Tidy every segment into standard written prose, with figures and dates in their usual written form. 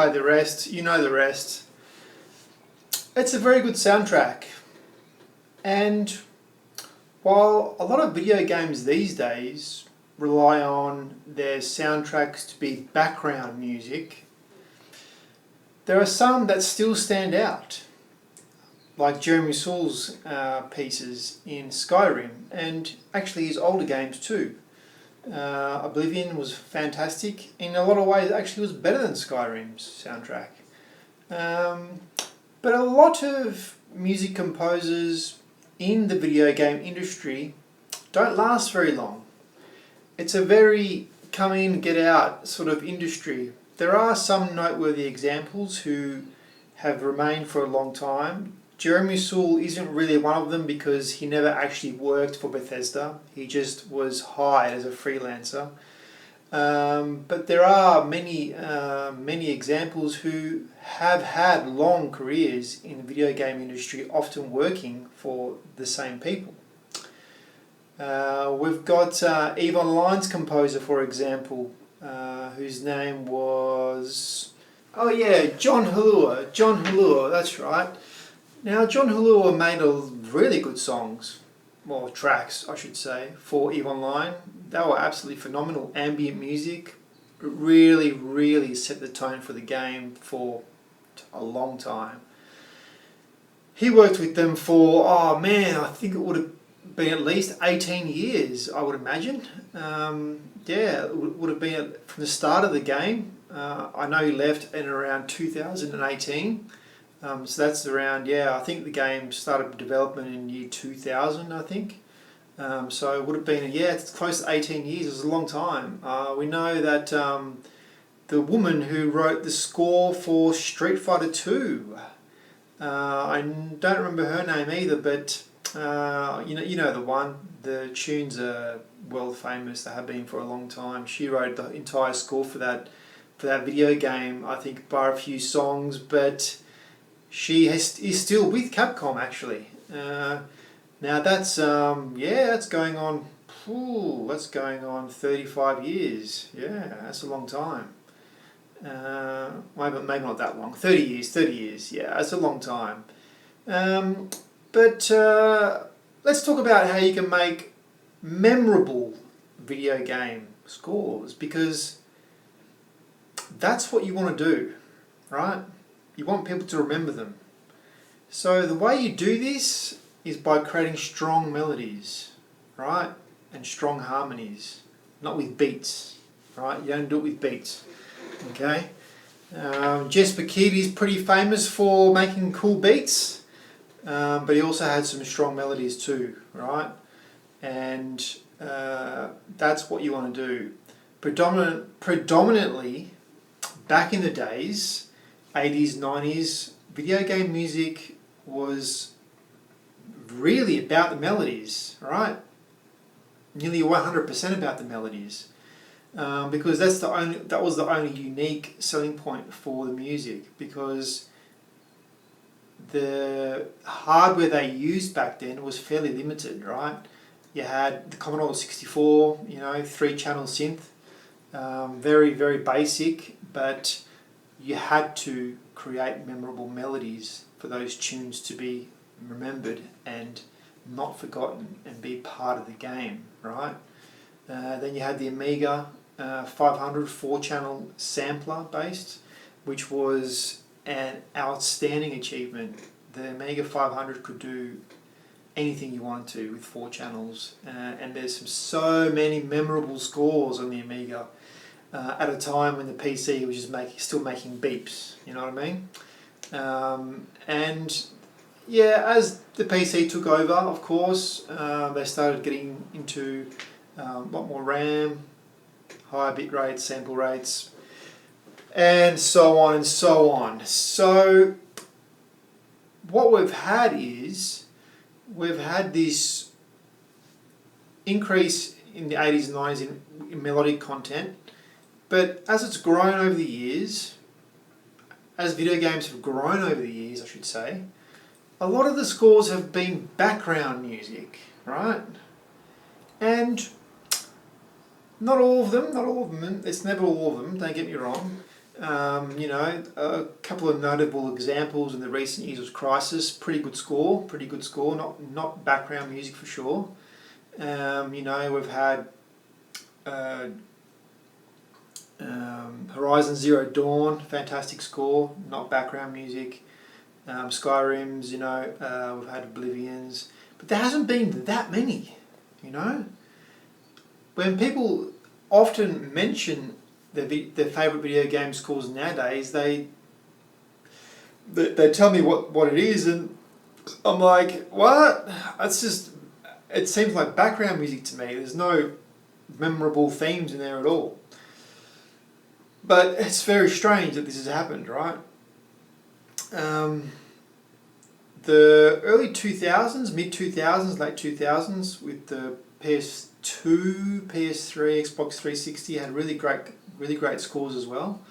play the rest, you know the rest. It's a very good soundtrack. And while a lot of video games these days rely on their soundtracks to be background music, there are some that still stand out, like Jeremy Soule's pieces in Skyrim, and actually his older games too. Oblivion was fantastic. In a lot of ways, it actually was better than Skyrim's soundtrack. But a lot of music composers in the video game industry don't last very long. It's a very come in, get out sort of industry. There are some noteworthy examples who have remained for a long time. Jeremy Soule isn't really one of them because he never actually worked for Bethesda. He just was hired as a freelancer. But there are many examples who have had long careers in the video game industry, often working for the same people. We've got EVE Online's composer, for example, whose name was... Oh yeah, John Halua. John Halua, that's right. Now, John Halua made really good songs, well, tracks, I should say, for EVE Online. They were absolutely phenomenal. Ambient music really set the tone for the game for a long time. He worked with them for, oh man, I think it would have been at least 18 years, I would imagine. Yeah, it would have been from the start of the game. I know he left in around 2018. So that's around, I think the game started development in year 2000, I think. So it would have been, it's close to 18 years. It was a long time. We know that the woman who wrote the score for Street Fighter 2, I don't remember her name either, but you know the one. The tunes are world famous. They have been for a long time. She wrote the entire score for that video game, I think, bar a few songs, but she is still with Capcom actually. Now that's that's going on. That's going on 35 years. Yeah, that's a long time. Maybe not that long. 30 years. 30 years. Yeah, that's a long time. But let's talk about how you can make memorable video game scores, because that's what you want to do, right? You want people to remember them. So the way you do this is by creating strong melodies, right? And strong harmonies, not with beats, right? You don't do it with beats, okay? Jesper Kid is pretty famous for making cool beats, but he also had some strong melodies too, right? And that's what you want to do. Predominantly, back in the days, 80s, 90s, video game music was really about the melodies, right? Nearly 100% about the melodies, because that was the only unique selling point for the music, because the hardware they used back then was fairly limited, right? You had the Commodore 64, 3-channel synth, very basic, but you had to create memorable melodies for those tunes to be remembered and not forgotten and be part of the game, right? Then you had the Amiga 500 4-channel sampler based, which was an outstanding achievement. The Amiga 500 could do anything you wanted to with 4 channels, and there's so many memorable scores on the Amiga at a time when the PC was just still making beeps, you know what I mean? And as the PC took over, of course, they started getting into a lot more RAM, higher bit rates, sample rates, and so on and so on. So what we've had is, we've had this increase in the 80s and 90s in melodic content, but as it's grown over the years, as video games have grown over the years, I should say, a lot of the scores have been background music, right? And not all of them, it's never all of them, don't get me wrong, You know, a couple of notable examples in the recent years was Crisis, pretty good score, not background music for sure. You know, we've had uh, Horizon Zero Dawn, fantastic score, not background music. Skyrims, you know, we've had Oblivions, but there hasn't been that many, you know. When people often mention their favourite video game scores nowadays, they tell me what it is, and I'm like, what? It's just, it seems like background music to me. There's no memorable themes in there at all. But it's very strange that this has happened, right? The early 2000s, mid 2000s, late 2000s, with the PS2, PS3, Xbox 360 had really great scores as well.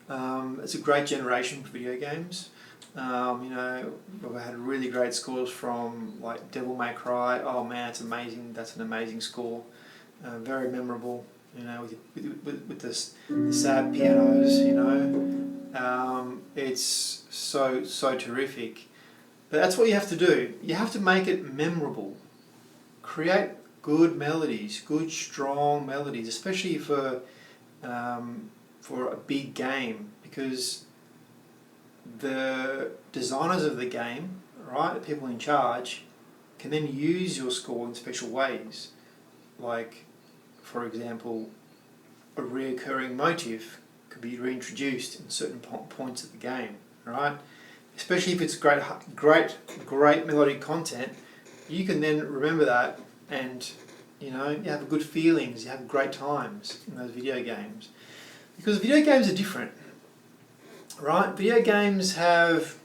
It's a great generation for video games. You know, we've had really great scores from like Devil May Cry. Oh man, it's amazing. That's an amazing score. Very memorable. You know, with the sad pianos. You know, it's so terrific. But that's what you have to do. You have to make it memorable. Create good melodies, good strong melodies, especially for a big game, because the designers of the game, right, the people in charge, can then use your score in special ways. Like, for example, a reoccurring motif could be reintroduced in certain points of the game, right? Especially if it's great melodic content, you can then remember that, and you know, you have good feelings, you have great times in those video games. Because video games are different, right? Video games have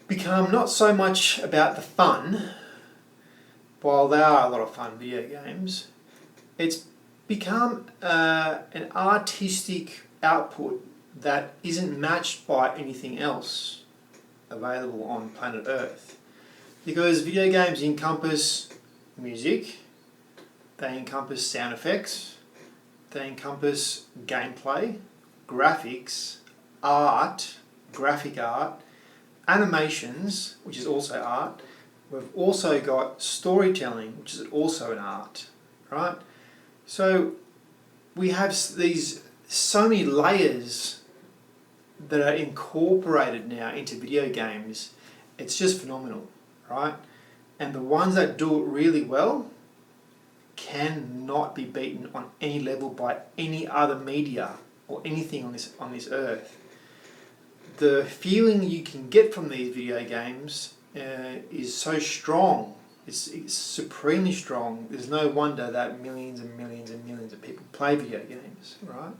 become not so much about the fun, while they are a lot of fun, video games. It's become an artistic output that isn't matched by anything else available on planet Earth. Because video games encompass music, they encompass sound effects, they encompass gameplay, graphics, graphic art, animations, which is also art. We've also got storytelling, which is also an art, right? So we have these so many layers that are incorporated now into video games. It's just phenomenal, right? And the ones that do it really well cannot be beaten on any level by any other media or anything on this earth. The feeling you can get from these video games is so strong. It's supremely strong. There's no wonder that millions and millions and millions of people play video games, right?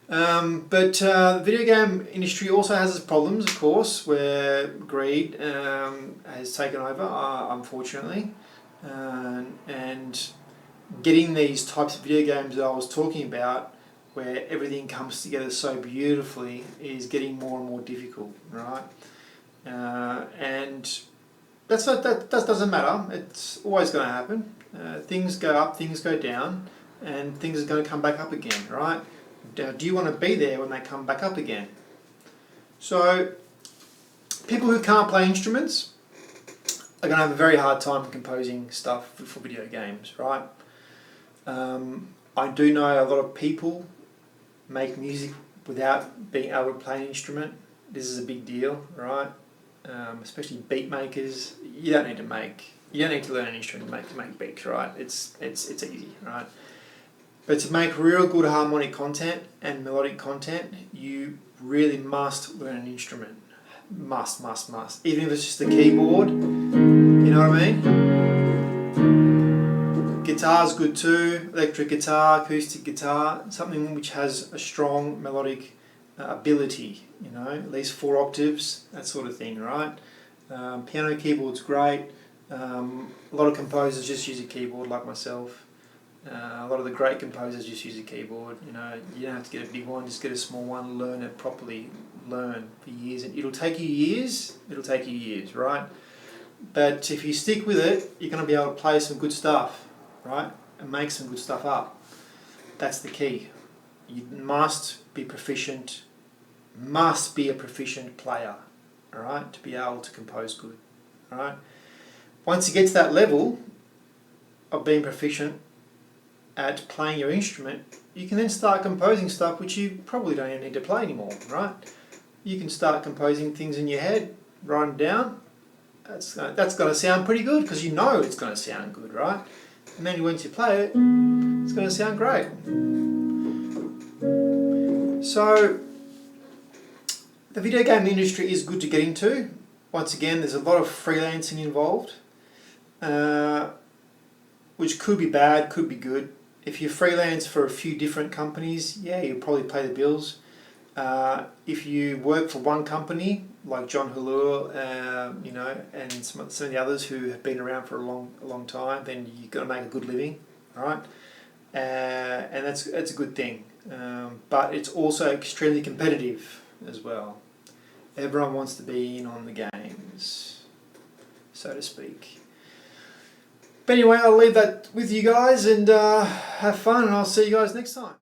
But the video game industry also has its problems, of course, where greed has taken over, unfortunately. And getting these types of video games that I was talking about, where everything comes together so beautifully, is getting more and more difficult, right? And that doesn't matter. It's always going to happen. Things go up, things go down, and things are going to come back up again, right? Do you want to be there when they come back up again? So, people who can't play instruments are going to have a very hard time composing stuff for video games, right? I do know a lot of people make music without being able to play an instrument. This is a big deal, right? Especially beat makers. You don't need to learn an instrument to make beats, right? It's easy, right? But to make real good harmonic content and melodic content, you really must learn an instrument. Must. Even if it's just the keyboard, you know what I mean? Guitar's good too, electric guitar, acoustic guitar, something which has a strong melodic ability, you know, at least 4 octaves, that sort of thing, right? Piano keyboard's great. A lot of composers just use a keyboard like myself. A lot of the great composers just use a keyboard. You know, you don't have to get a big one, just get a small one, learn it properly, learn for years. And it'll take you years, right? But if you stick with it, you're going to be able to play some good stuff, right? And make some good stuff up. That's the key. You must be proficient, must be a proficient player, all right, to be able to compose good, all right. Once you get to that level of being proficient at playing your instrument, you can then start composing stuff which you probably don't even need to play anymore, right? You can start composing things in your head, write them down. That's going to sound pretty good because you know it's going to sound good, right? And then once you play it, it's going to sound great. So, the video game industry is good to get into. Once again, there's a lot of freelancing involved, which could be bad, could be good. If you freelance for a few different companies, yeah, you'll probably pay the bills. If you work for one company, like John Halua, you know, and some of the others who have been around for a long time, then you've got to make a good living, right? And that's a good thing. But it's also extremely competitive as well. Everyone wants to be in on the games, so to speak. But anyway, I'll leave that with you guys and have fun, and I'll see you guys next time.